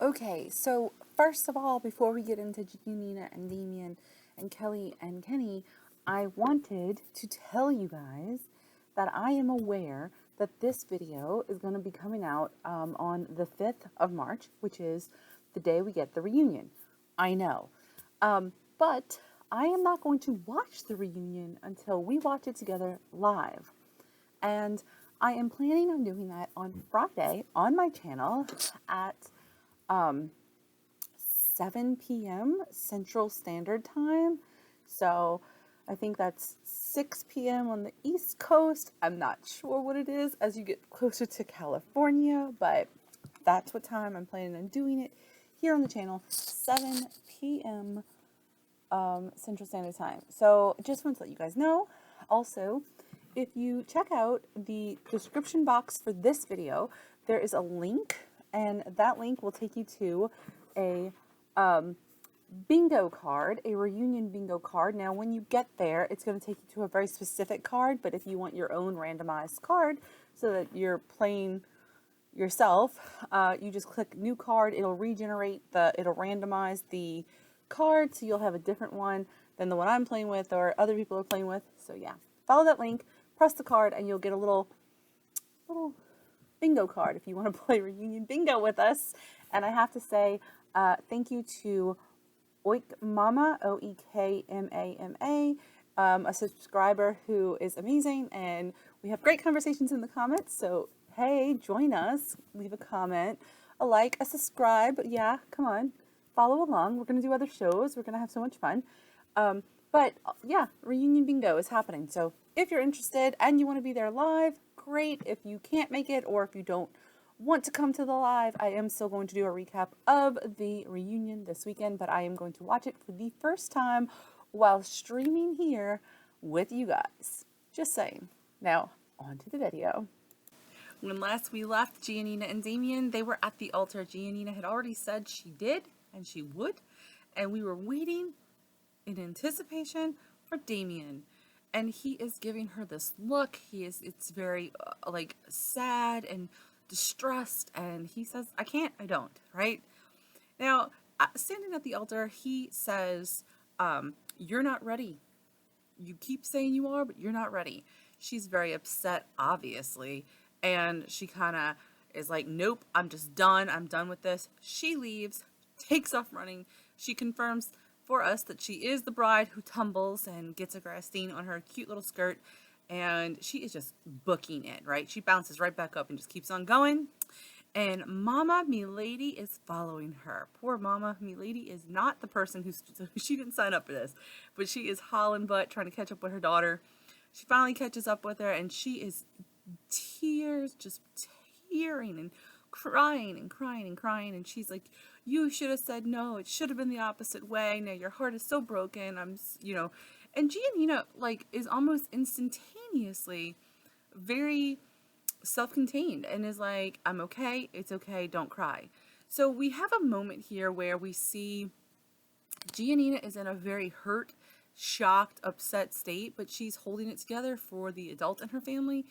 Okay, so first of all, before we get into Giannina and Damian and Kelly and Kenny, I wanted to tell you guys that I am aware that this video is going to be coming out on the 5th of March, which is the day we get the reunion. I know. But I am not going to watch the reunion until we watch it together live. And I am planning on doing that on Friday on my channel at 7 p.m. Central Standard Time. So I think that's 6 p.m. on the East Coast. I'm not sure what it is as you get closer to California, but that's what time I'm planning on doing it here on the channel, 7 p.m. Central Standard Time. So just want to let you guys know. Also, if you check out the description box for this video, there is a link, and that link will take you to a bingo card, a reunion bingo card. Now, when you get there, it's going to take you to a very specific card, but if you want your own randomized card so that you're playing yourself, you just click new card. It'll it'll randomize the card, so you'll have a different one than the one I'm playing with or other people are playing with. So yeah, follow that link, press the card, and you'll get a little bingo card if you want to play reunion bingo with us. And I have to say thank you to Oik Mama, Oekmama, a subscriber who is amazing, and we have great conversations in the comments. So hey, join us, leave a comment, a like, a subscribe. Yeah, come on, follow along. We're going to do other shows. We're going to have so much fun. But yeah, reunion bingo is happening. So if you're interested and you want to be there live, great. If you can't make it, or if you don't want to come to the live, I am still going to do a recap of the reunion this weekend, but I am going to watch it for the first time while streaming here with you guys. Just saying. Now, on to the video. When last we left Giannina and Damian, they were at the altar. Giannina had already said she did and she would, and we were waiting in anticipation for Damien. And he is giving her this look. It's very like sad and distressed, and he says, I don't, right? Now, standing at the altar, he says, you're not ready. You keep saying you are, but you're not ready. She's very upset, obviously, and she kind of is like, nope, I'm just done. I'm done with this. She leaves, takes off running. She confirms for us that she is the bride who tumbles and gets a grass stain on her cute little skirt, and she is just booking it, right? She bounces right back up and just keeps on going, and Mama Milady is following her. Poor Mama Milady is not the person she didn't sign up for this, but she is hauling butt trying to catch up with her daughter. She finally catches up with her, and she is just tearing and crying and crying and crying, and she's like, you should have said no, it should have been the opposite way, now your heart is so broken, and Giannina, like, is almost instantaneously very self-contained and is like, I'm okay, it's okay, don't cry. So we have a moment here where we see Giannina is in a very hurt, shocked, upset state, but she's holding it together for the adult in her family.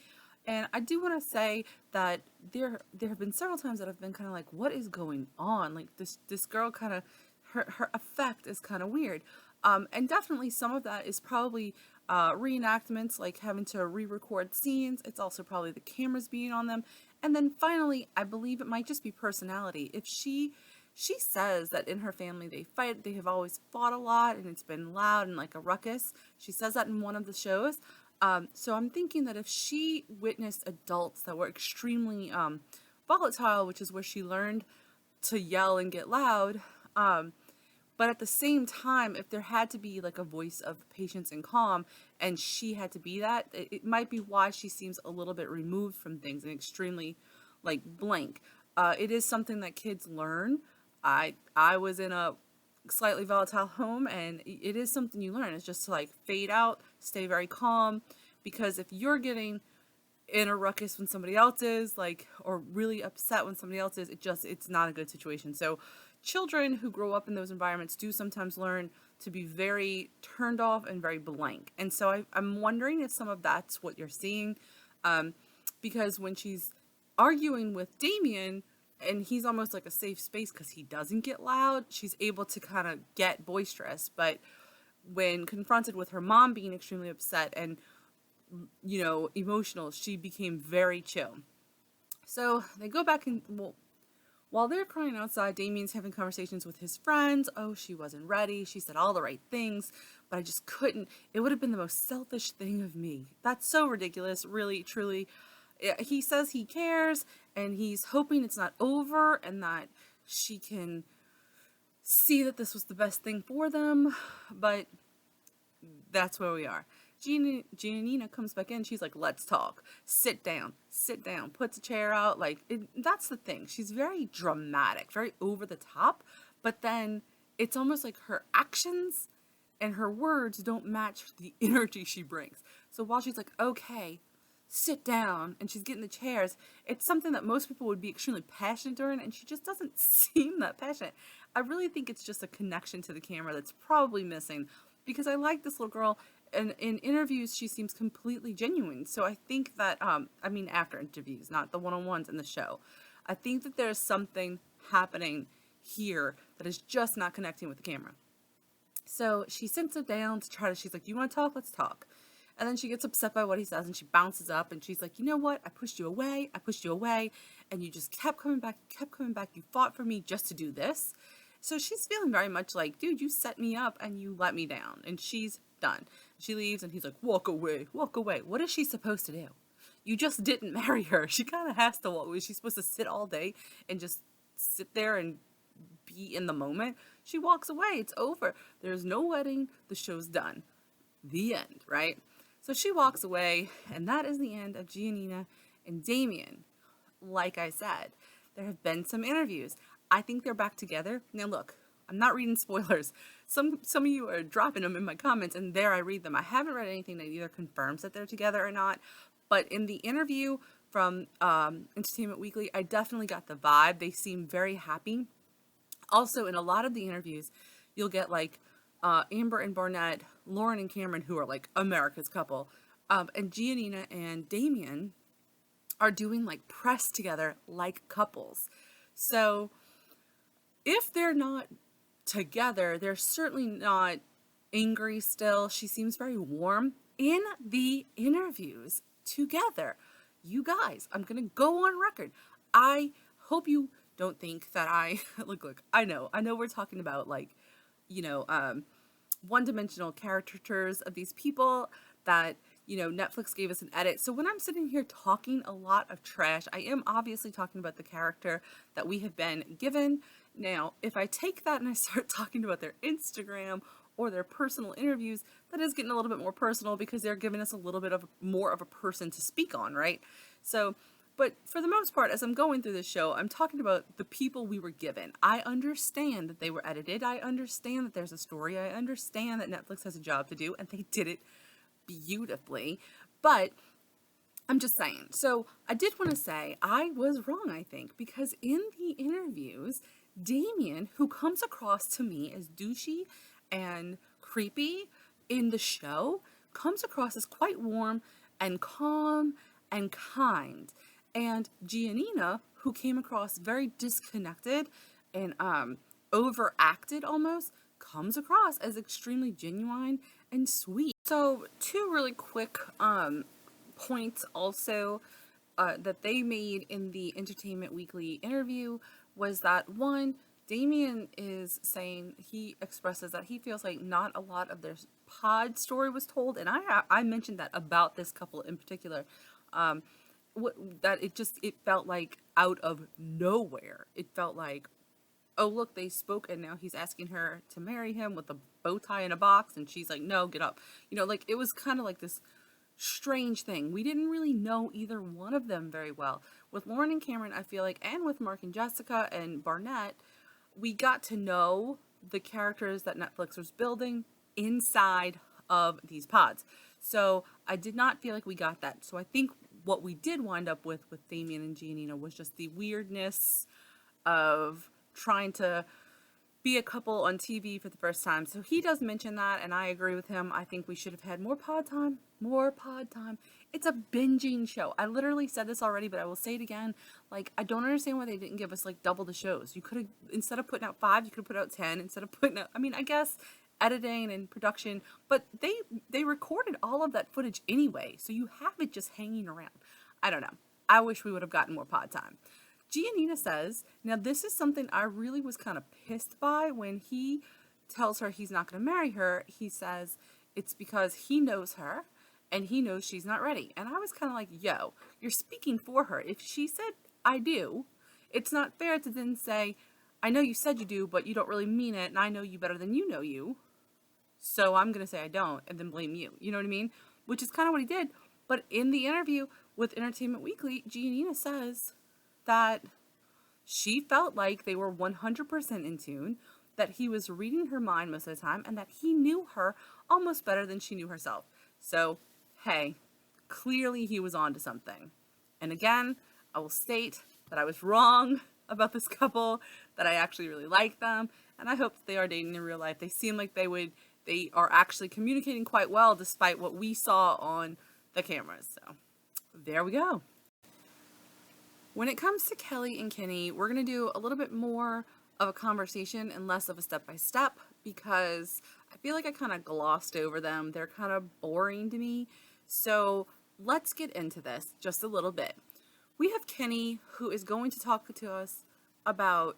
And I do want to say that there have been several times that I've been kind of like, what is going on? Like this girl kind of, her effect is kind of weird. And definitely some of that is probably reenactments, like having to re-record scenes. It's also probably the cameras being on them. And then finally, I believe it might just be personality. If she says that in her family they fight, they have always fought a lot, and it's been loud and like a ruckus. She says that in one of the shows. So I'm thinking that if she witnessed adults that were extremely volatile, which is where she learned to yell and get loud, but at the same time, if there had to be like a voice of patience and calm, and she had to be that, it might be why she seems a little bit removed from things and extremely like blank. It is something that kids learn. I was in a slightly volatile home, and it is something you learn. It's just to like fade out, stay very calm, because if you're getting in a ruckus when somebody else is, like, or really upset when somebody else is, it's not a good situation. So children who grow up in those environments do sometimes learn to be very turned off and very blank. And so I'm wondering if some of that's what you're seeing, because when she's arguing with Damien, and he's almost like a safe space because he doesn't get loud. She's able to kind of get boisterous, but when confronted with her mom being extremely upset and, emotional, she became very chill. So they go back and, well, while they're crying outside, Damien's having conversations with his friends. Oh, she wasn't ready. She said all the right things, but I just couldn't. It would have been the most selfish thing of me. That's so ridiculous, really, truly. He says he cares and he's hoping it's not over and that she can see that this was the best thing for them, but that's where we are. Giannina comes back in. She's like, let's talk. Sit down. Sit down. Puts a chair out. That's the thing. She's very dramatic, very over the top. But then it's almost like her actions and her words don't match the energy she brings. So while she's like, okay, sit down, and she's getting the chairs, it's something that most people would be extremely passionate during, and she just doesn't seem that passionate. I really think it's just a connection to the camera that's probably missing, because I like this little girl, and in interviews she seems completely genuine. So I think that after interviews, not the one-on-ones in the show, I think that there's something happening here that is just not connecting with the camera. So she sits him down to try to, she's like, you want to talk? Let's talk. And then she gets upset by what he says and she bounces up and she's like, you know what? I pushed you away. And you just kept coming back, You fought for me just to do this. So she's feeling very much like, dude, you set me up and you let me down. And she's done. She leaves and he's like, walk away. What is she supposed to do? You just didn't marry her. She kind of has to walk away. She's supposed to sit all day and just sit there and be in the moment. She walks away. It's over. There's no wedding. The show's done. The end, right? So she walks away, and that is the end of Giannina and Damien. Like I said, there have been some interviews. I think they're back together. Now look, I'm not reading spoilers. Some of you are dropping them in my comments, and there I read them. I haven't read anything that either confirms that they're together or not, but in the interview from Entertainment Weekly, I definitely got the vibe. They seem very happy. Also, in a lot of the interviews, you'll get like Amber and Barnett, Lauren and Cameron, who are like America's couple, and Giannina and Damien are doing like press together like couples. So if they're not together, they're certainly not angry still. She seems very warm in the interviews together. You guys, I'm going to go on record. I hope you don't think that I look, I know we're talking about like, one-dimensional caricatures of these people that, Netflix gave us an edit. So when I'm sitting here talking a lot of trash, I am obviously talking about the character that we have been given. Now, if I take that and I start talking about their Instagram or their personal interviews, that is getting a little bit more personal because they're giving us a little bit of more of a person to speak on, right? So, but for the most part, as I'm going through this show, I'm talking about the people we were given. I understand that they were edited. I understand that there's a story. I understand that Netflix has a job to do, and they did it beautifully. But I'm just saying. So I did want to say I was wrong, I think, because in the interviews, Damien, who comes across to me as douchey and creepy in the show, comes across as quite warm and calm and kind. And Giannina, who came across very disconnected and overacted almost, comes across as extremely genuine and sweet. So two really quick points also that they made in the Entertainment Weekly interview was that, one, Damien is saying, he expresses that he feels like not a lot of their pod story was told, and I mentioned that about this couple in particular, that it felt like out of nowhere. It felt like, oh look, they spoke and now he's asking her to marry him with a bow tie in a box, and she's like, no, get up. Like it was kind of like this strange thing. We didn't really know either one of them very well. With Lauren and Cameron, I feel like, and with Mark and Jessica and Barnett, we got to know the characters that Netflix was building inside of these pods. So I did not feel like we got that. So I think what we did wind up with Damien and Giannina was just the weirdness of trying to be a couple on TV for the first time. So he does mention that, and I agree with him. I think we should have had more pod time. More pod time. It's a binging show. I literally said this already, but I will say it again. Like, I don't understand why they didn't give us like double the shows. You could have, instead of putting out 5, you could have put out 10. Instead of putting out, I mean, I guess editing and production, but they recorded all of that footage anyway, so you have it just hanging around. I don't know. I wish we would have gotten more pod time. Giannina says, now this is something I really was kind of pissed by when he tells her he's not going to marry her. He says it's because he knows her and he knows she's not ready. And I was kind of like, yo, you're speaking for her. If she said, I do, it's not fair to then say, I know you said you do, but you don't really mean it. And I know you better than you know you. So I'm going to say I don't and then blame you. You know what I mean? Which is kind of what he did. But in the interview with Entertainment Weekly, Giannina says that she felt like they were 100% in tune, that he was reading her mind most of the time, and that he knew her almost better than she knew herself. So, hey, clearly he was on to something. And again, I will state that I was wrong about this couple, that I actually really like them, and I hope that they are dating in real life. They seem like they are actually communicating quite well despite what we saw on the cameras. So, there we go. When it comes to Kelly and Kenny, we're going to do a little bit more of a conversation and less of a step-by-step because I feel like I kind of glossed over them. They're kind of boring to me. So let's get into this just a little bit. We have Kenny, who is going to talk to us about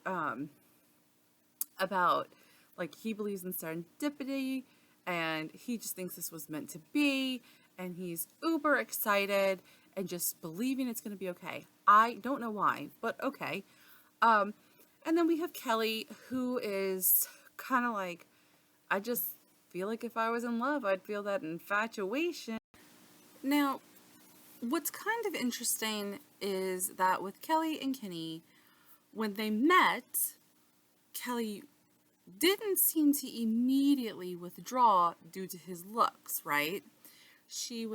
like he believes in serendipity and he just thinks this was meant to be and he's uber excited and just believing it's going to be okay. I don't know why, but okay. And then we have Kelly, who is kind of like, I just feel like if I was in love, I'd feel that infatuation. Now, what's kind of interesting is that with Kelly and Kenny, when they met, Kelly didn't seem to immediately withdraw due to his looks, right? She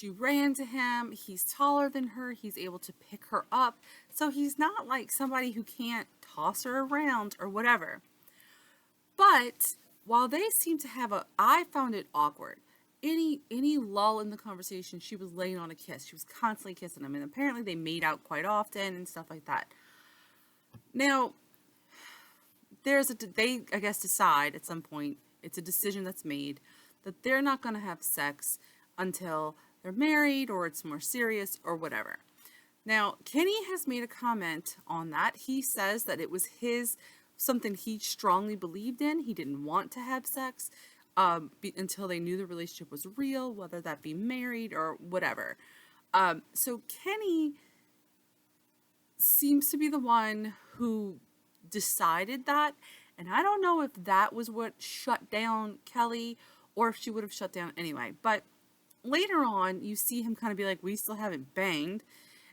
ran to him. He's taller than her. He's able to pick her up. So he's not like somebody who can't toss her around or whatever. But while they seem to have I found it awkward. Any lull in the conversation, she was laying on a kiss. She was constantly kissing him. And apparently they made out quite often and stuff like that. Now, they, I guess, decide at some point, it's a decision that's made, that they're not going to have sex until they're married or it's more serious or whatever. Now, Kenny has made a comment on that. He says that it was something he strongly believed in. He didn't want to have sex until they knew the relationship was real, whether that be married or whatever. So Kenny seems to be the one who decided that. And I don't know if that was what shut down Kelly or if she would have shut down anyway. But later on, you see him kind of be like, we still haven't banged.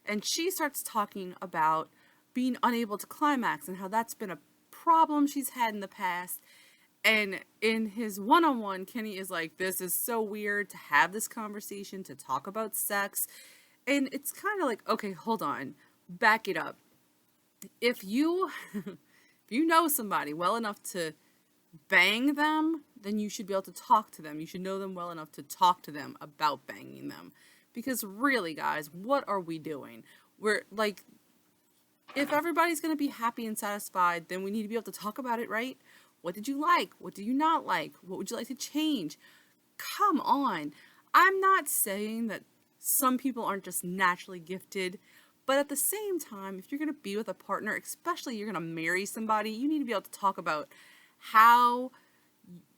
And she starts talking about being unable to climax and how that's been a problem she's had in the past. And in his one-on-one, Kenny is like, this is so weird to have this conversation, to talk about sex. And it's kind of like, okay, hold on, back it up. If you, if you know somebody well enough to bang them, then you should be able to talk to them. You should know them well enough to talk to them about banging them. Because really, guys, what are we doing? We're like, if everybody's going to be happy and satisfied, then we need to be able to talk about it, right? What did you like? What do you not like? What would you like to change? Come on. I'm not saying that some people aren't just naturally gifted, but at the same time, if you're going to be with a partner, especially you're going to marry somebody, you need to be able to talk about how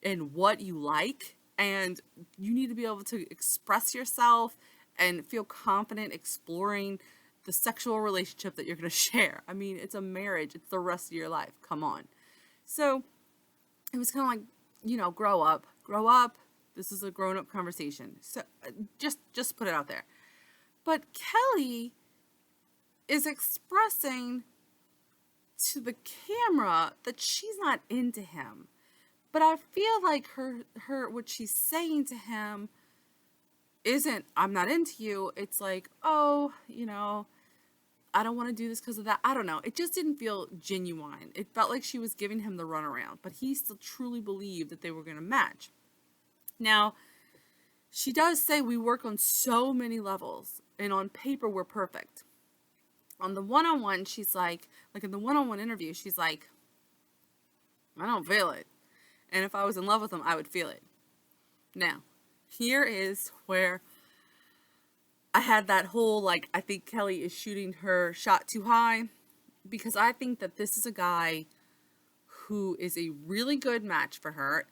and what you like, and you need to be able to express yourself and feel confident exploring the sexual relationship that you're going to share. I mean, it's a marriage. It's the rest of your life. Come on. So it was kind of like, grow up. This is a grown-up conversation. So just put it out there. But Kelly is expressing to the camera that she's not into him. But I feel like her what she's saying to him isn't, I'm not into you. It's like, oh, I don't want to do this because of that. I don't know. It just didn't feel genuine. It felt like she was giving him the runaround, but he still truly believed that they were going to match. Now, she does say we work on so many levels, and on paper we're perfect. On the one-on-one, she's like in the one-on-one interview, she's like, I don't feel it. And if I was in love with him, I would feel it. Now, here is where I had that whole, like, I think Kelly is shooting her shot too high, because I think that this is a guy who is a really good match for her.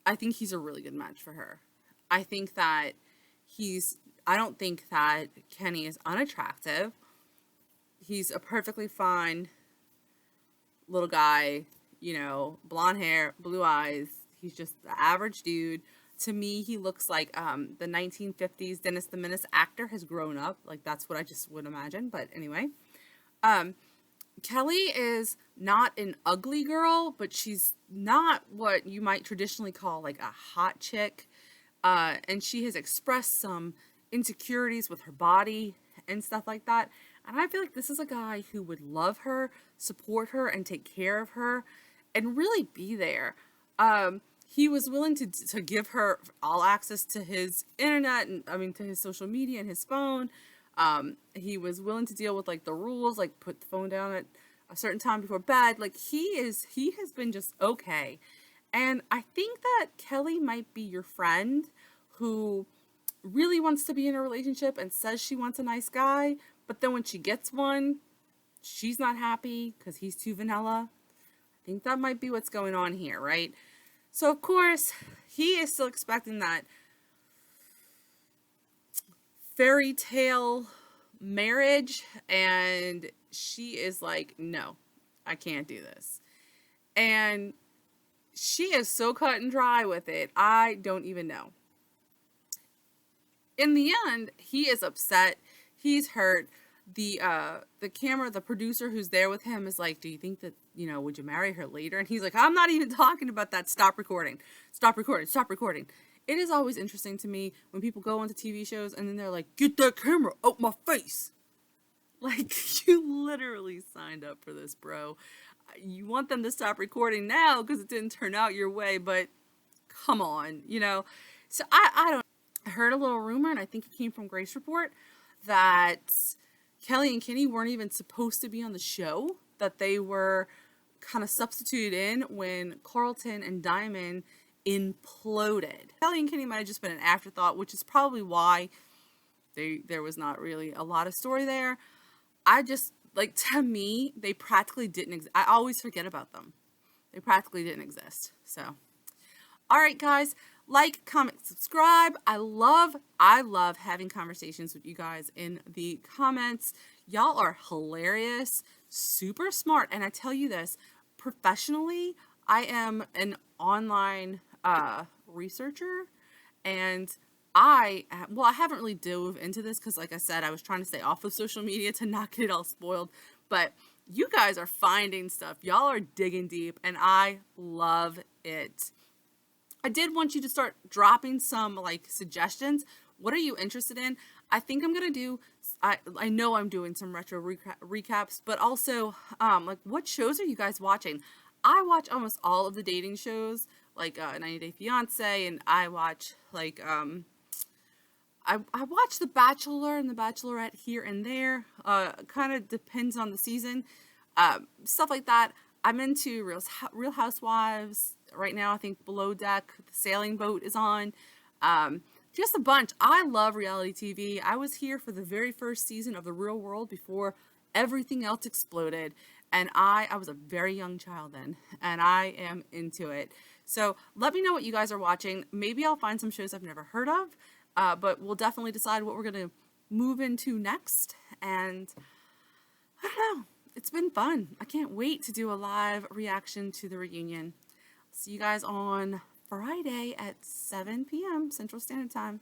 I think he's a really good match for her. I think that I don't think that Kenny is unattractive. He's a perfectly fine little guy, blonde hair, blue eyes. He's just the average dude. To me, he looks like the 1950s Dennis the Menace actor has grown up. Like, that's what I just would imagine. But anyway, Kelly is not an ugly girl, but she's not what you might traditionally call like a hot chick. And she has expressed some insecurities with her body and stuff like that. And I feel like this is a guy who would love her, support her, and take care of her, and really be there. He was willing to give her all access to his internet, and to his social media and his phone. He was willing to deal with like the rules, like put the phone down at a certain time before bed. Like he has been just okay. And I think that Kelly might be your friend who really wants to be in a relationship and says she wants a nice guy, but then when she gets one, she's not happy because he's too vanilla. I think that might be what's going on here, right? So of course, he is still expecting that fairy tale marriage, and she is like, no, I can't do this. And she is so cut and dry with it, I don't even know. In the end, he is upset. He's hurt. The producer who's there with him is like, do you think that, would you marry her later? And he's like, I'm not even talking about that. Stop recording. Stop recording. Stop recording. It is always interesting to me when people go onto TV shows and then they're like, get that camera out my face. Like, you literally signed up for this, bro. You want them to stop recording now because it didn't turn out your way, but come on, So I heard a little rumor, and I think it came from Grace Report, that Kelly and Kenny weren't even supposed to be on the show, that they were kind of substituted in when Carlton and Damien imploded. Kelly and Kenny might have just been an afterthought, which is probably why there was not really a lot of story there. To me, they practically didn't exist. I always forget about them. They practically didn't exist. So, all right, guys, like, comment, subscribe. I love having conversations with you guys in the comments. Y'all are hilarious, super smart. And I tell you this, professionally, I am an online researcher, and I haven't really dove into this because, like I said, I was trying to stay off of social media to not get it all spoiled. But you guys are finding stuff. Y'all are digging deep, and I love it. I did want you to start dropping some like suggestions. What are you interested in? I think I'm gonna do. I know I'm doing some retro recaps, but also like, what shows are you guys watching? I watch almost all of the dating shows, like 90 Day Fiance, and I watch like I watch The Bachelor and The Bachelorette here and there. Kind of depends on the season. Stuff like that. I'm into Real Housewives. Right now, I think Below Deck, the sailing boat is on. Just a bunch. I love reality TV. I was here for the very first season of The Real World before everything else exploded. And I was a very young child then, and I am into it. So let me know what you guys are watching. Maybe I'll find some shows I've never heard of. But we'll definitely decide what we're going to move into next. And I don't know. It's been fun. I can't wait to do a live reaction to the reunion. See you guys on Friday at 7 p.m. Central Standard Time.